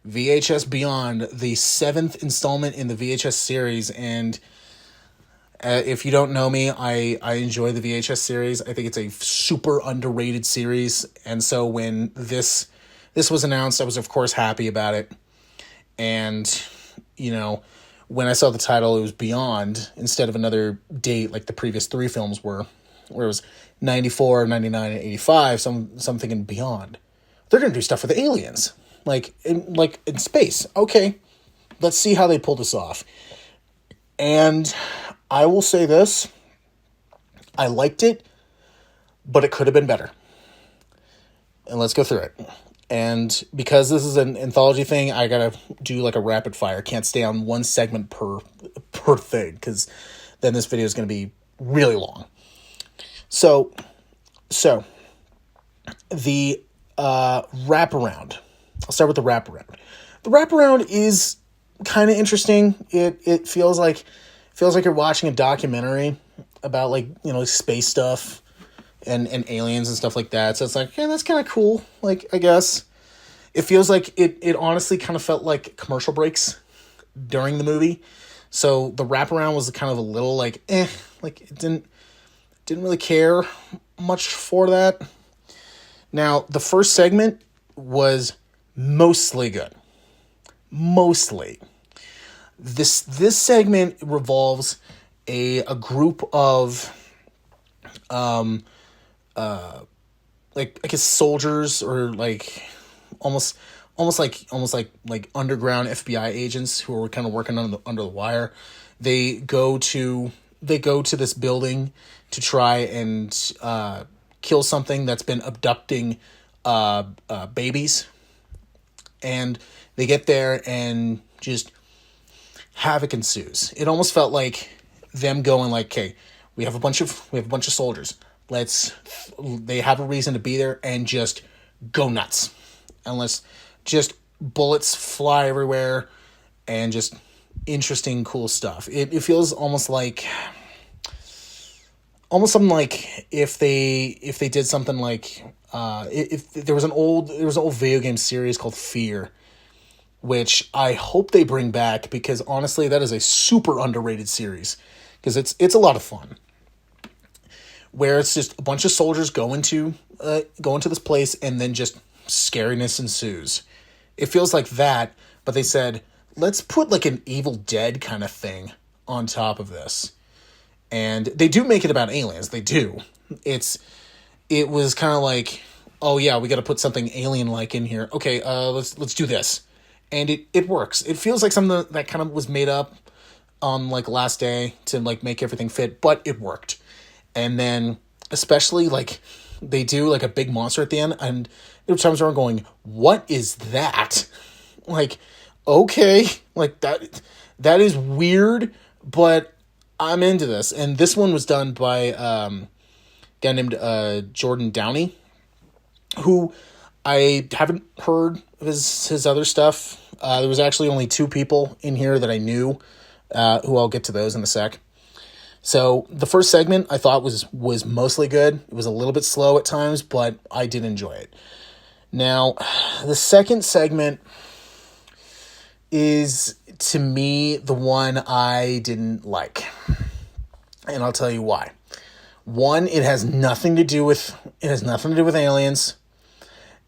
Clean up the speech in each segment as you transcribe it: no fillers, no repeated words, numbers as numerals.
VHS Beyond, the 7th installment in the VHS series. And if you don't know me, I enjoy the VHS series. I think it's a super underrated series. And so when this was announced, I was, of course, happy about it. And, when I saw the title, it was Beyond instead of another date like the previous 3 films were, where it was 94, 99, and 85. So I'm thinking Beyond. They're going to do stuff with aliens, like in space. Okay, let's see how they pull this off. And I will say this. I liked it, but it could have been better. And let's go through it. And because this is an anthology thing, I got to do like a rapid fire. Can't stay on one segment per thing, because then this video is going to be really long. So the wraparound. I'll start with the wraparound. The wraparound is kind of interesting. It feels like you're watching a documentary about space stuff and aliens and stuff like that. So it's like, yeah, that's kind of cool. Like, I guess it feels like it honestly kind of felt like commercial breaks during the movie. So the wraparound was kind of a little like it didn't really care much for that. Now, the first segment was mostly good. Mostly. This segment revolves a group of I guess soldiers, or almost like underground FBI agents who are kind of working under the wire. They go to this building to try and kill something that's been abducting babies. And they get there and just havoc ensues. It almost felt like them going like, okay, we have a bunch of soldiers. They have a reason to be there, and just go nuts. And let's just bullets fly everywhere and just interesting, cool stuff. It feels almost something like if they did something like if there was an old video game series called Fear, which I hope they bring back, because honestly that is a super underrated series, because it's a lot of fun, where it's just a bunch of soldiers go into this place, and then just scariness ensues. It feels like that, but they said, let's put like an Evil Dead kind of thing on top of this. And they do make it about aliens. They do. It was kind of like, oh yeah, we got to put something alien-like in here. Okay, let's do this. And it works. It feels like something that kind of was made up on like last day to like make everything fit, but it worked. And then especially like they do like a big monster at the end, and there were times where I'm going, what is that? Like, okay, like that is weird, but I'm into this. And this one was done by a guy named Jordan Downey, who I haven't heard of his other stuff. There was actually only 2 people in here that I knew, who I'll get to those in a sec. So the first segment I thought was mostly good. It was a little bit slow at times, but I did enjoy it. Now, the second segment is, to me, the one I didn't like. And I'll tell you why. One, it has nothing to do with aliens.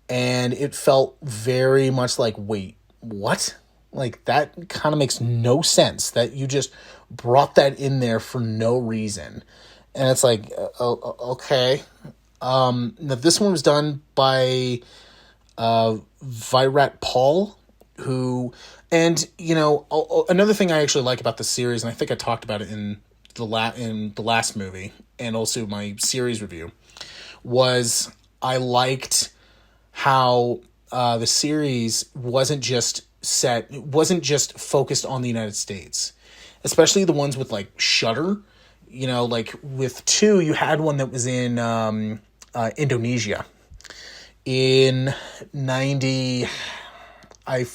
And it felt very much like, wait, what? Like, that kind of makes no sense that you just brought that in there for no reason. And it's like, okay. Now this one was done by Virat who, and another thing I actually like about the series, and I think I talked about it in the last movie and also my series review, was I liked how the series wasn't just focused on the United States, especially the ones with like Shudder. Like with 2, you had one that was in Indonesia in 90. I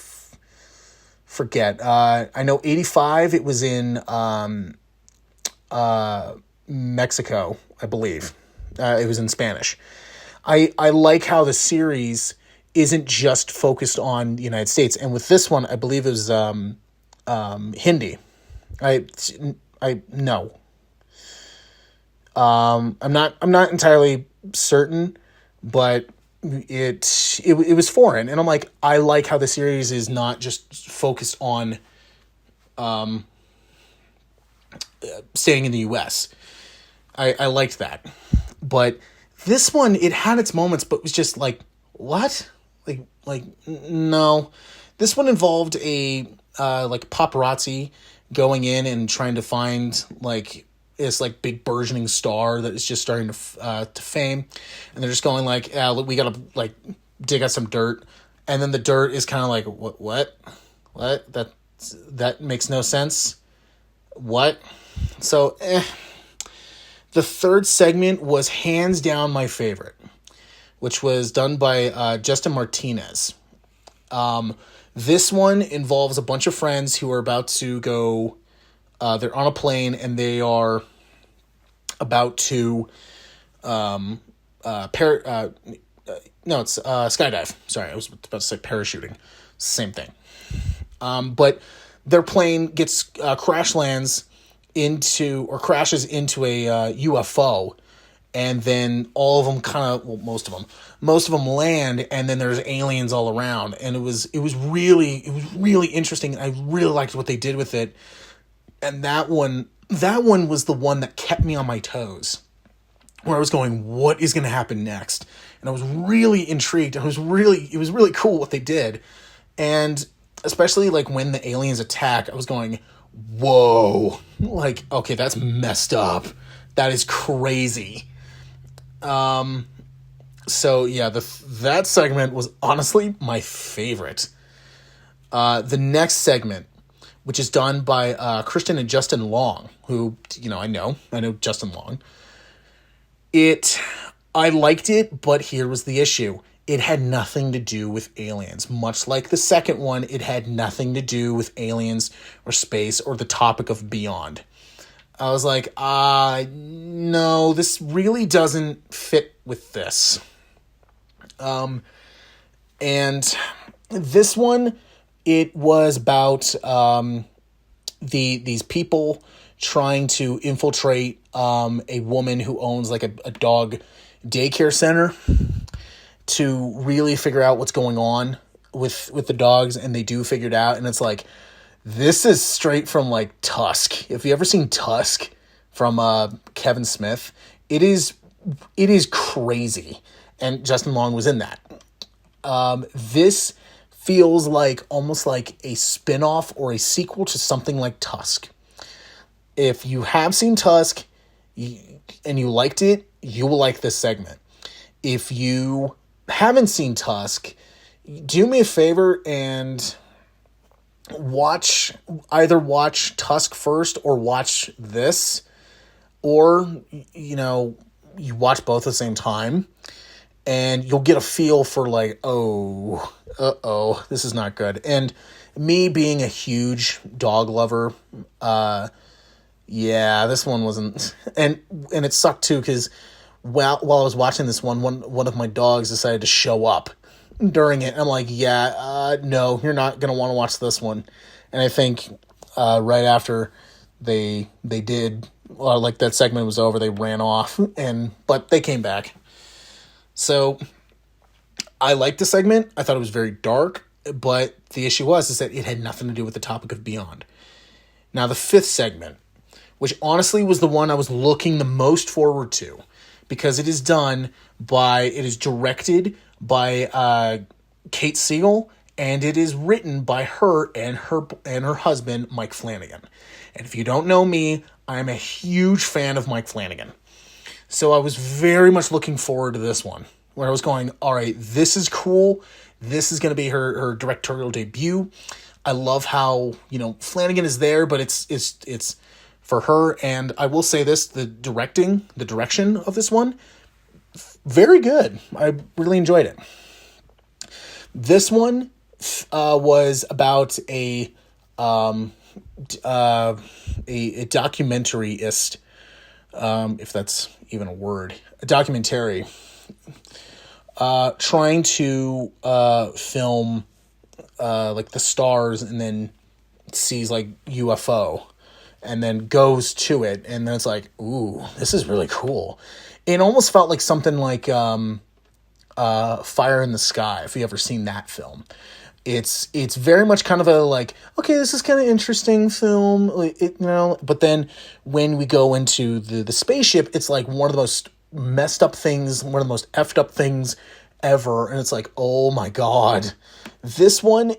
forget. I know 85. It was in Mexico, I believe. It was in Spanish. I like how the series isn't just focused on the United States. And with this one, I believe it was Hindi. I no. I'm not entirely certain, but it was foreign, and I'm like, I like how the series is not just focused on staying in the U.S. I liked that, but this one, it had its moments, but was just like, what? No. This one involved a like paparazzi going in and trying to find like this like big burgeoning star that is just starting to fame, and they're just going like, yeah, look, we gotta like dig out some dirt, and then the dirt is kind of like, what that makes no sense. What? So the third segment was hands down my favorite, which was done by Justin Martinez. This one involves a bunch of friends who are about to go, they're on a plane and they are about to skydive. Sorry, I was about to say parachuting. Same thing. But their plane gets crashes into a UFO, and then all of them most of them land, and then there's aliens all around, and it was really interesting. I really liked what they did with it, and that one was the one that kept me on my toes, where I was going, what is going to happen next? And I was really intrigued. It was really cool what they did, and especially like when the aliens attack, I was going, whoa, like, okay, that's messed up. That is crazy. So yeah, that segment was honestly my favorite. The next segment, which is done by Kristen and Justin Long, who, I know Justin Long. I liked it, but here was the issue. It had nothing to do with aliens. Much like the second one, it had nothing to do with aliens or space or the topic of beyond. I was like, no, this really doesn't fit with this. And this one, it was about these people trying to infiltrate a woman who owns like a dog daycare center to really figure out what's going on with the dogs, and they do figure it out, and it's like, this is straight from like Tusk. If you ever seen Tusk from Kevin Smith, it is crazy, and Justin Long was in that. This feels like almost like a spin-off or a sequel to something like Tusk. If you have seen Tusk and you liked it, you will like this segment. If you haven't seen Tusk, do me a favor and either watch Tusk first or watch this, or you watch both at the same time, and you'll get a feel for like, this is not good. And me being a huge dog lover, this one wasn't, and it sucked too, because while I was watching this one of my dogs decided to show up during it. And I'm like, no, you're not going to want to watch this one. And I think right after they did, like that segment was over, they ran off, but they came back. So I liked the segment. I thought it was very dark, but the issue is that it had nothing to do with the topic of beyond. Now the fifth segment, which honestly was the one I was looking the most forward to, because it is directed by Kate Siegel, and it is written by her and her husband, Mike Flanagan. And if you don't know me, I'm a huge fan of Mike Flanagan. So I was very much looking forward to this one, where I was going, all right, this is cool. This is going to be her directorial debut. I love how, Flanagan is there, but it's for her. And I will say this, the direction of this one, very good. I really enjoyed it. This one was about a documentariist, if that's even a word, a documentary trying to film like the stars and then sees like UFO and then goes to it, and then it's like, ooh, this is really cool. It almost felt like something like Fire in the Sky, if you ever seen that film. It's very much kind of a like, okay, this is kind of interesting film, but then when we go into the spaceship, it's like one of the most messed up things, one of the most effed up things ever, and it's like, oh my god. This one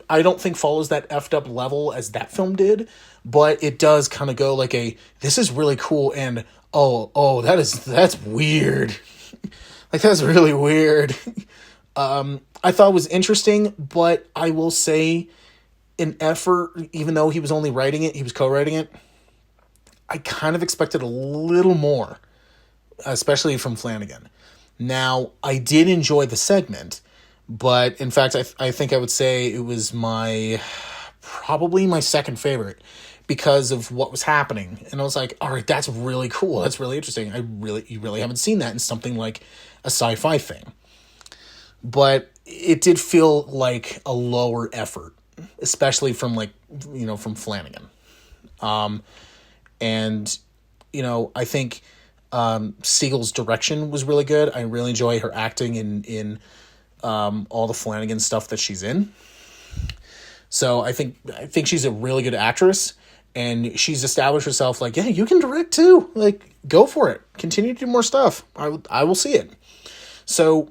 I don't think follows that effed up level as that film did, but it does kind of go like this is really cool, and that's weird. Like, that's really weird. I thought it was interesting, but I will say an effort, even though he was only writing it, he was co-writing it, I kind of expected a little more, especially from Flanagan. Now, I did enjoy the segment, but in fact, I think I would say it was probably my second favorite because of what was happening. And I was like, all right, that's really cool. That's really interesting. You really haven't seen that in something like a sci-fi thing. But it did feel like a lower effort, especially from from Flanagan. And I think Siegel's direction was really good. I really enjoy her acting in all the Flanagan stuff that she's in. So I think she's a really good actress, and she's established herself like, yeah, you can direct too. Like, go for it. Continue to do more stuff. I will see it. So,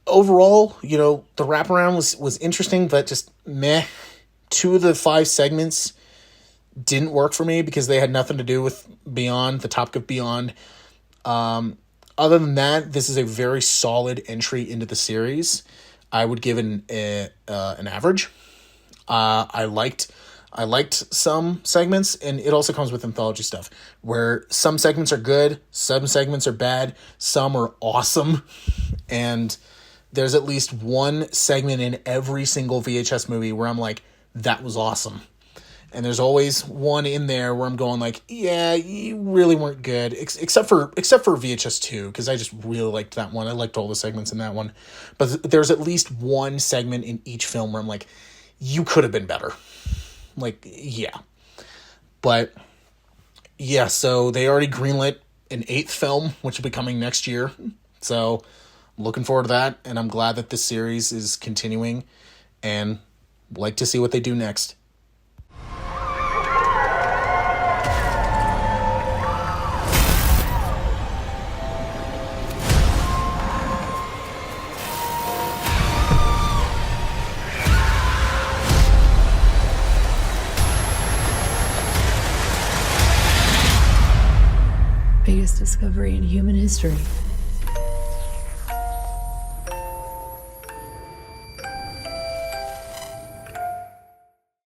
overall, the wraparound was interesting, but just meh. 2 of the 5 segments didn't work for me because they had nothing to do with Beyond, the topic of Beyond. Other than that, this is a very solid entry into the series. I would give an average. I liked some segments, and it also comes with anthology stuff where some segments are good, some segments are bad, some are awesome, and there's at least one segment in every single VHS movie where I'm like, that was awesome. And there's always one in there where I'm going like, yeah, you really weren't good, except for VHS 2, because I just really liked that one. I liked all the segments in that one. But there's at least one segment in each film where I'm like, you could have been better. Like, yeah. But, yeah, so they already greenlit an 8th film, which will be coming next year. So, I'm looking forward to that, and I'm glad that this series is continuing, and like to see what they do next. Biggest discovery in human history.